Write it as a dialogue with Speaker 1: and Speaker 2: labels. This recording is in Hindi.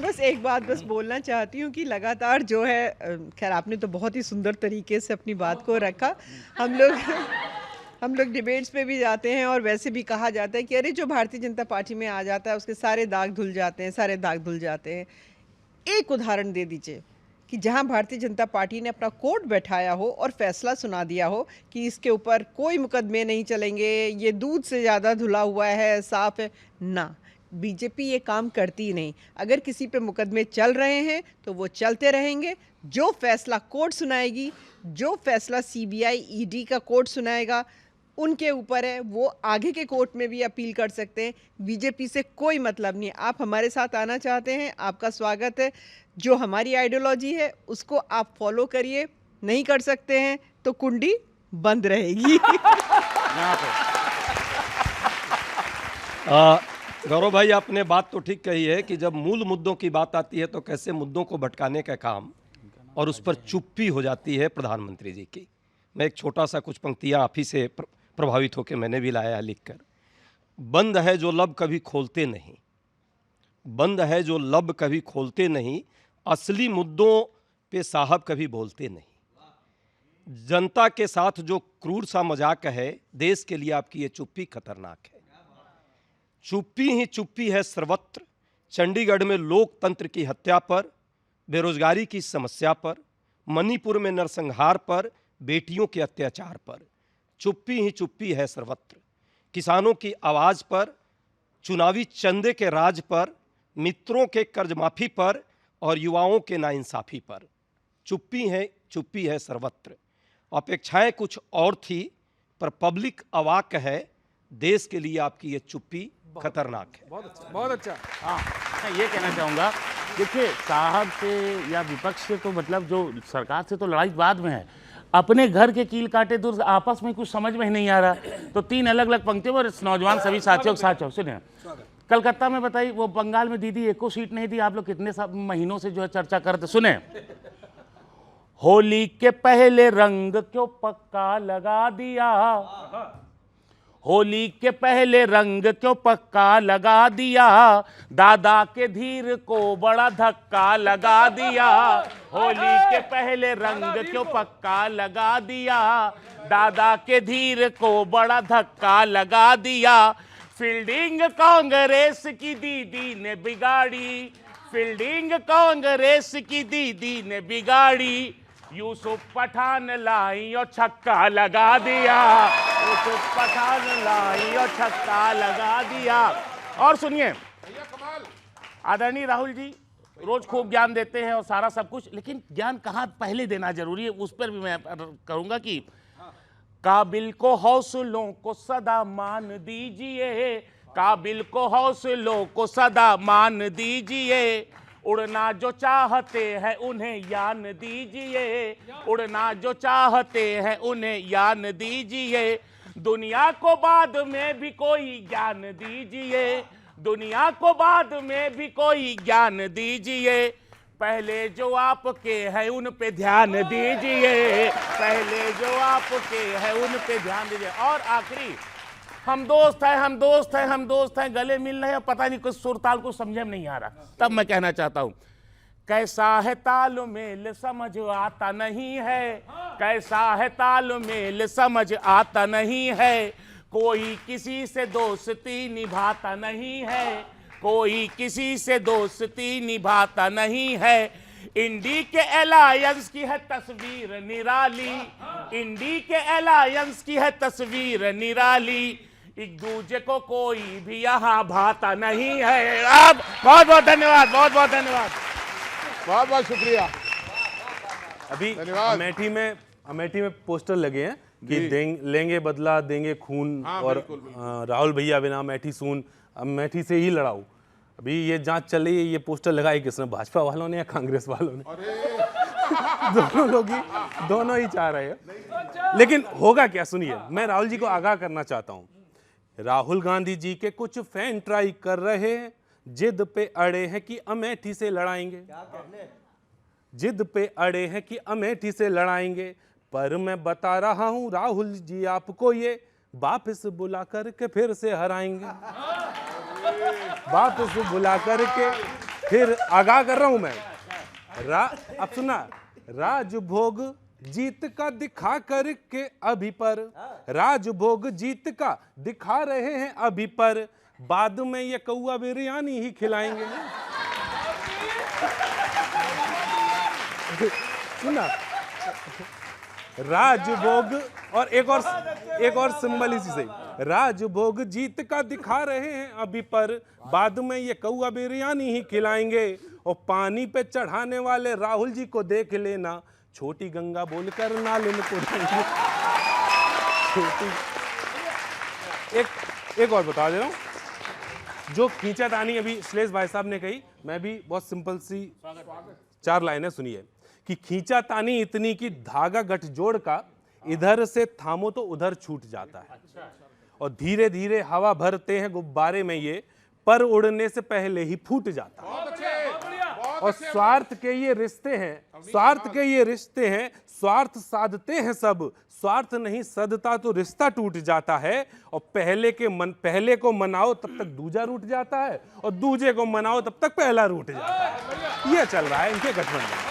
Speaker 1: बस एक बात बस बोलना चाहती हूँ कि लगातार जो है खैर आपने तो बहुत ही सुंदर तरीके से अपनी बात को रखा। हम लोग हम लोग डिबेट्स पे भी जाते हैं और वैसे भी कहा जाता है कि अरे जो भारतीय जनता पार्टी में आ जाता है उसके सारे दाग धुल जाते हैं, सारे दाग धुल जाते हैं। एक उदाहरण दे दीजिए कि जहां भारतीय जनता पार्टी ने अपना कोर्ट बैठाया हो और फैसला सुना दिया हो कि इसके ऊपर कोई मुकदमे नहीं चलेंगे, ये दूध से ज़्यादा धुला हुआ है, साफ है ना। बीजेपी ये काम करती ही नहीं। अगर किसी पे मुकदमे चल रहे हैं तो वो चलते रहेंगे। जो फैसला कोर्ट सुनाएगी, जो फैसला सीबीआई ईडी का कोर्ट सुनाएगा, उनके ऊपर है। वो आगे के कोर्ट में भी अपील कर सकते हैं। बीजेपी से कोई मतलब नहीं। आप हमारे साथ आना चाहते हैं, आपका स्वागत है। जो हमारी आइडियोलॉजी है उसको आप फॉलो करिए। नहीं कर सकते हैं तो कुंडी बंद रहेगी।
Speaker 2: यहाँ पे
Speaker 3: गौरव भाई, आपने बात तो ठीक कही है कि जब मूल मुद्दों की बात आती है तो कैसे मुद्दों को भटकाने का काम और उस पर चुप्पी हो जाती है प्रधानमंत्री जी की। मैं एक छोटा सा कुछ पंक्तियाँ आप ही से प्रभावित होकर मैंने भी लाया लिखकर। बंद है जो लब कभी खोलते नहीं, बंद है जो लब कभी खोलते नहीं, असली मुद्दों पे साहब कभी बोलते नहीं। जनता के साथ जो क्रूर सा मजाक है, देश के लिए आपकी ये चुप्पी खतरनाक है। चुप्पी ही चुप्पी है सर्वत्र। चंडीगढ़ में लोकतंत्र की हत्या पर, बेरोजगारी की समस्या पर, मणिपुर में नरसंहार पर, बेटियों के अत्याचार पर चुप्पी ही चुप्पी है सर्वत्र। किसानों की आवाज़ पर, चुनावी चंदे के राज पर, मित्रों के कर्ज माफी पर और युवाओं के नाइंसाफी पर चुप्पी है सर्वत्र। अपेक्षाएं कुछ और थी पर पब्लिक अवाक है। देश के लिए आपकी ये चुप्पी खतरनाक है।
Speaker 2: बहुत अच्छा, बहुत अच्छा। हाँ, मैं ये कहना चाहूँगा, देखिए साहब से या विपक्ष से तो मतलब जो सरकार से तो लड़ाई बाद में है, अपने घर के कील काटे दूर, आपस में कुछ समझ में ही नहीं आ रहा। तो 3 अलग अलग पंक्तियों में नौजवान सभी साथियों के साथ सुनिए। कलकत्ता में बताइए, वो बंगाल में दीदी एको सीट नहीं दी, आप लोग कितने महीनों से जो है चर्चा करते। सुने, होली के पहले रंग क्यों पक्का लगा दिया, होली के पहले रंग क्यों पक्का लगा दिया, दादा के धीर को बड़ा धक्का लगा दिया, होली के पहले रंग क्यों पक्का लगा दिया, दादा के धीर को बड़ा धक्का लगा दिया। फील्डिंग कांग्रेस की दीदी ने बिगाड़ी, फील्डिंग कांग्रेस की दीदी ने बिगाड़ी, यूसुफ पठान लाई और छक्का लगा दिया, यूसुफ पठान लाई और छक्का लगा दिया। और सुनिए, आदरणीय राहुल जी रोज खूब ज्ञान देते हैं और सारा सब कुछ, लेकिन ज्ञान कहाँ पहले देना जरूरी है, उस पर भी मैं कहूंगा कि काबिल को हौसलों को सदा मान दीजिए, काबिल को हौसलों को सदा मान दीजिए, उड़ना जो चाहते हैं उन्हें यान दीजिए, उड़ना जो चाहते हैं उन्हें यान दीजिए, दुनिया को बाद में भी कोई ज्ञान दीजिए, दुनिया को बाद में भी कोई ज्ञान दीजिए, पहले जो आपके हैं उन पे ध्यान दीजिए, पहले जो आपके हैं उन पे ध्यान दीजिए। और आखिरी, हम दोस्त हैं, हम दोस्त हैं, हम दोस्त हैं, गले मिल रहे हैं, पता नहीं कुछ सुरताल को समझे में नहीं आ रहा। तब मैं कहना चाहता हूं, कैसा है तालमेल समझ आता नहीं है, कैसा है तालमेल समझ आता नहीं है, कोई किसी से दोस्ती निभाता नहीं है, कोई किसी से दोस्ती निभाता नहीं है, इंडी के अलायंस की है तस्वीर निराली, इंडी के अलायंस की है तस्वीर निराली, एक दूजे को कोई भी यहाँ भाता नहीं है। अब बहुत बहुत धन्यवाद, बहुत बहुत धन्यवाद,
Speaker 4: बहुत बहुत शुक्रिया।
Speaker 5: अभी अमेठी में पोस्टर लगे हैं कि लेंगे बदला देंगे खून, और राहुल भैया बिना अमेठी सून, अमेठी से ही लड़ाऊ। अभी ये जांच चल रही है, ये पोस्टर लगाई किसने, भाजपा वालों ने या कांग्रेस वालों ने? दोनों लोग ही, दोनों ही चाह रहे हैं। लेकिन होगा क्या, सुनिए, मैं राहुल जी को आगाह करना चाहता हूं। राहुल गांधी जी के कुछ फैन ट्राई कर रहे हैं, जिद पे अड़े हैं कि अमेठी से लड़ाएंगे, जिद पे अड़े हैं कि अमेठी से लड़ाएंगे, पर मैं बता रहा हूं राहुल जी आपको, ये वापस बुला करके फिर से हराएंगे, वापस बुला करके फिर आगाह कर रहा हूं मैं। अब सुनना, राजभोग जीत का दिखा करके अभी पर, राजभोग जीत का दिखा रहे हैं अभी पर, बाद में ये कौआ बिरयानी ही खिलाएंगे। सुना, राजभोग और एक और सिंबल इसी से, राजभोग जीत का दिखा रहे हैं अभी पर, बाद में ये कौआ बिरयानी ही खिलाएंगे। और पानी पे चढ़ाने वाले राहुल जी को देख लेना, छोटी गंगा बोलकर नाले में कूदेंगे। एक और बता दे रहा हूं, जो खींचातानी अभी श्लेष भाई साहब ने कही, मैं भी बहुत सिंपल सी 4 लाइनें सुनिए कि खींचातानी इतनी कि धागा गठजोड़ का, इधर से थामो तो उधर छूट जाता है। और धीरे धीरे हवा भरते हैं गुब्बारे में ये, पर उड़ने से पहले ही फूट जाता है। और स्वार्थ के ये रिश्ते हैं, स्वार्थ साधते हैं सब, स्वार्थ नहीं सदता तो रिश्ता टूट जाता है। और पहले को मनाओ तब तक दूजा रूठ जाता है, और दूजे को मनाओ तब तक पहला रूठ जाता है। ये चल रहा है इनके गठबंधन।